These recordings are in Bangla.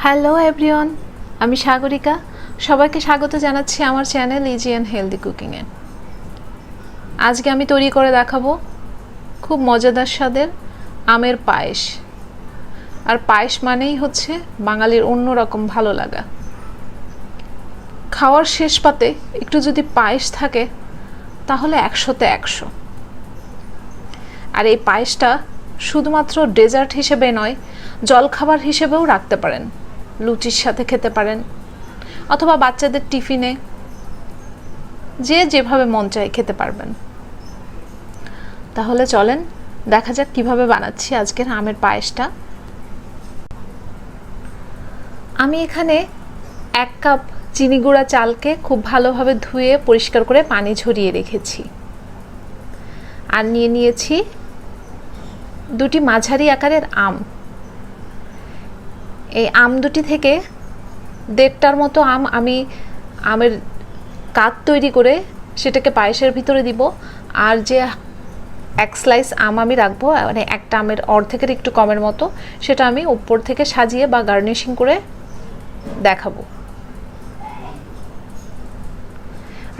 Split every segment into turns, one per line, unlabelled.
হ্যালো এভরিওয়ান, আমি সাগরিকা। সবাইকে স্বাগত জানাচ্ছি আমার চ্যানেল ইজি অ্যান্ড হেলদি কুকিংয়ে। আজকে আমি তৈরি করে দেখাবো খুব মজাদার স্বাদের আমের পায়েস। আর পায়েস মানেই হচ্ছে বাঙালির অন্যরকম ভালো লাগা। খাওয়ার শেষ পাতে একটু যদি পায়েস থাকে তাহলে 100-তে 100। আর এই পায়েসটা শুধুমাত্র ডেজার্ট হিসেবে নয়, জলখাবার হিসেবেও রাখতে পারেন। লুচির সাথে খেতে পারেন অথবা বাচ্চাদের টিফিনে, যে যেভাবে মন চায় খেতে পারবেন। তাহলে চলেন দেখা যাক কিভাবে বানাচ্ছি আজকের আমের পায়েসটা। আমি এখানে 1 কাপ চিনি গুঁড়া চালকে খুব ভালোভাবে ধুয়ে পরিষ্কার করে পানি ঝরিয়ে রেখেছি। আর নিয়ে নিয়েছি 2টি মাঝারি আকারের আম। এই আম দুটি থেকে 1.5টার মতো আম আমি আমের কাত তৈরি করে সেটাকে পায়েসের ভিতরে দিব। আর যে 1 স্লাইস আম আমি রাখবো, মানে একটা আমের অর্ধেকের একটু কমের মতো, সেটা আমি উপর থেকে সাজিয়ে বা গার্নিশিং করে দেখাবো।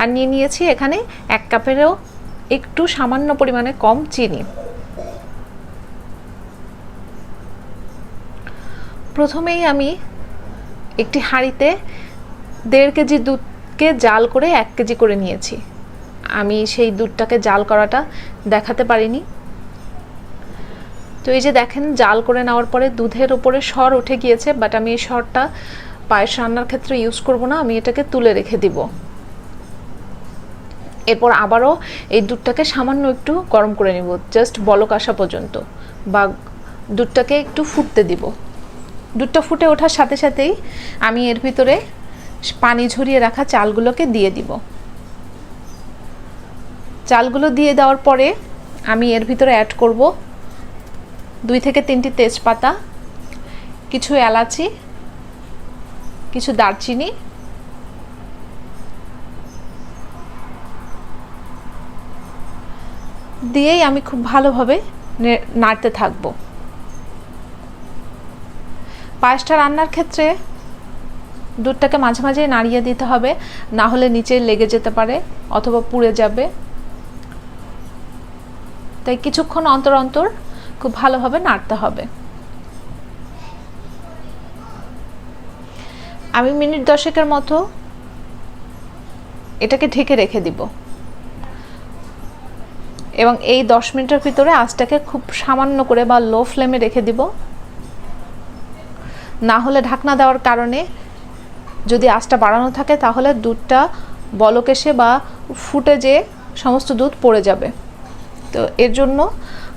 আর নিয়ে নিয়েছি এখানে 1 কাপেরও একটু সামান্য পরিমাণে কম চিনি। প্রথমেই আমি একটি হাঁড়িতে 1.5 কেজি দুধকে জাল করে 1 কেজি করে নিয়েছি। আমি সেই দুধটাকে জাল করাটা দেখাতে পারিনি। তো এই যে দেখেন, জাল করে নেওয়ার পরে দুধের উপরে সর উঠে গিয়েছে, বাট আমি এই সরটা পায়েস রান্নার ক্ষেত্রে ইউজ করব না, আমি এটাকে তুলে রেখে দিব। এরপর আবারও এই দুধটাকে সামান্য একটু গরম করে নিব, জাস্ট বলক আসা পর্যন্ত, বা দুধটাকে একটু ফুটতে দিব। দুধটা ফুটে ওঠার সাথে সাথেই আমি এর ভিতরে পানি ঝরিয়ে রাখা চালগুলোকে দিয়ে দিব। চালগুলো দিয়ে দেওয়ার পরে আমি এর ভিতরে অ্যাড করব 2 থেকে 3টি তেজপাতা, কিছু এলাচি, কিছু দারচিনি, দিয়েই আমি খুব ভালোভাবে নাড়তে থাকবো। পায়েসটা রান্নার ক্ষেত্রে দুধটাকে মাঝে মাঝে নাড়িয়ে দিতে হবে, না হলে নিচে লেগে যেতে পারে অথবা পুড়ে যাবে। তাই কিছুক্ষণ অন্তর অন্তর খুব ভালোভাবে নাড়তে হবে। আমি মিনিট 10-এর মতো এটাকে ঢেকে রেখে দিব, এবং এই 10 মিনিটের ভিতরে আঁচটাকে খুব সামান্য করে বা লো ফ্লেমে রেখে দিব। না হলে ঢাকনা দেওয়ার কারণে যদি আঁচটা বাড়ানো থাকে তাহলে দুধটা বলক এসে বা ফুটে যেয়ে সমস্ত দুধ পড়ে যাবে। তো এর জন্য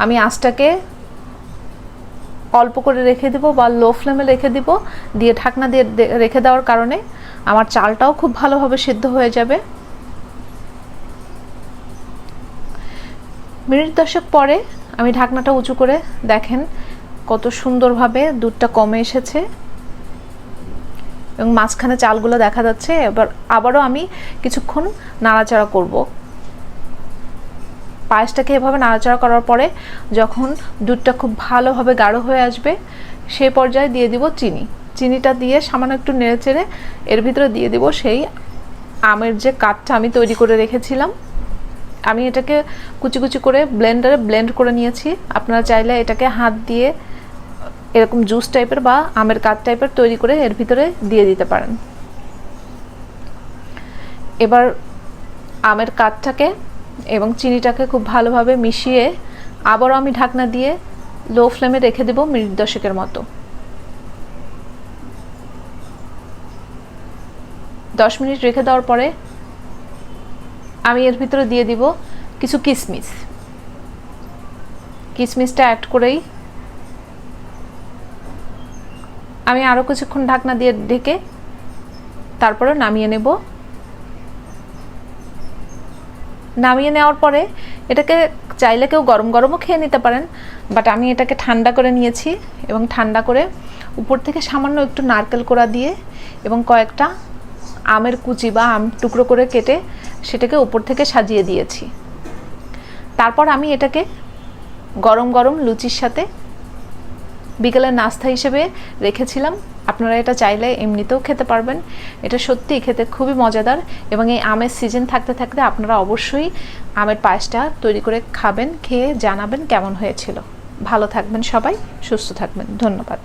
আমি আঁচটাকে অল্প করে রেখে দেব বা লো ফ্লেমে রেখে দিব। দিয়ে ঢাকনা দিয়ে রেখে দেওয়ার কারণে আমার চালটাও খুব ভালোভাবে সিদ্ধ হয়ে যাবে। মিনিট 10 পরে আমি ঢাকনাটা উঁচু করে দেখেন কত সুন্দরভাবে দুধটা কমে এসেছে এবং মাঝখানে চালগুলো দেখা যাচ্ছে। এবার আবারও আমি কিছুক্ষণ নাড়াচাড়া করব। পায়েসটাকে এভাবে নাড়াচাড়া করার পরে যখন দুধটা খুব ভালোভাবে গাঢ় হয়ে আসবে, সেই পর্যায়ে দিয়ে দিব চিনি। চিনিটা দিয়ে সামান্য একটু নেড়েচেড়ে এর ভিতরে দিয়ে দিব সেই আমের যে কাঠটা আমি তৈরি করে রেখেছিলাম। আমি এটাকে কুচি কুচি করে ব্লেন্ডারে ব্লেন্ড করে নিয়েছি। আপনারা চাইলে এটাকে হাত দিয়ে এরকম জুস টাইপের বা আমের কাঠ টাইপের তৈরি করে এর ভিতরে দিয়ে দিতে পারেন। এবার আমের কাঠটাকে এবং চিনিটাকে খুব ভালোভাবে মিশিয়ে আবারও আমি ঢাকনা দিয়ে লো ফ্লেমে রেখে দেব মিনিট 10-এর মতো। 10 মিনিট রেখে দেওয়ার পরে আমি এর ভিতরে দিয়ে দিব কিছু কিশমিশ। কিশমিশটা অ্যাড করেই আমি আরও কিছুক্ষণ ঢাকনা দিয়ে ঢেকে তারপরে নামিয়ে নেব। নামিয়ে নেওয়ার পরে এটাকে চাইলে কেউ গরম গরমও খেয়ে নিতে পারেন, বাট আমি এটাকে ঠান্ডা করে নিয়েছি এবং ঠান্ডা করে উপর থেকে সামান্য একটু নারকেল কোড়া দিয়ে এবং কয়েকটা আমের কুচি বা আম টুকরো করে কেটে সেটাকে উপর থেকে সাজিয়ে দিয়েছি। তারপর আমি এটাকে গরম গরম লুচির সাথে বিকেলের নাস্তা হিসেবে রেখেছিলাম। আপনারা এটা চাইলে এমনিতেও খেতে পারবেন। এটা সত্যিই খেতে খুবই মজাদার এবং এই আমের সিজন থাকতে থাকতে আপনারা অবশ্যই আমের পায়েসটা তৈরি করে খাবেন, খেয়ে জানাবেন কেমন হয়েছিল। ভালো থাকবেন সবাই, সুস্থ থাকবেন। ধন্যবাদ।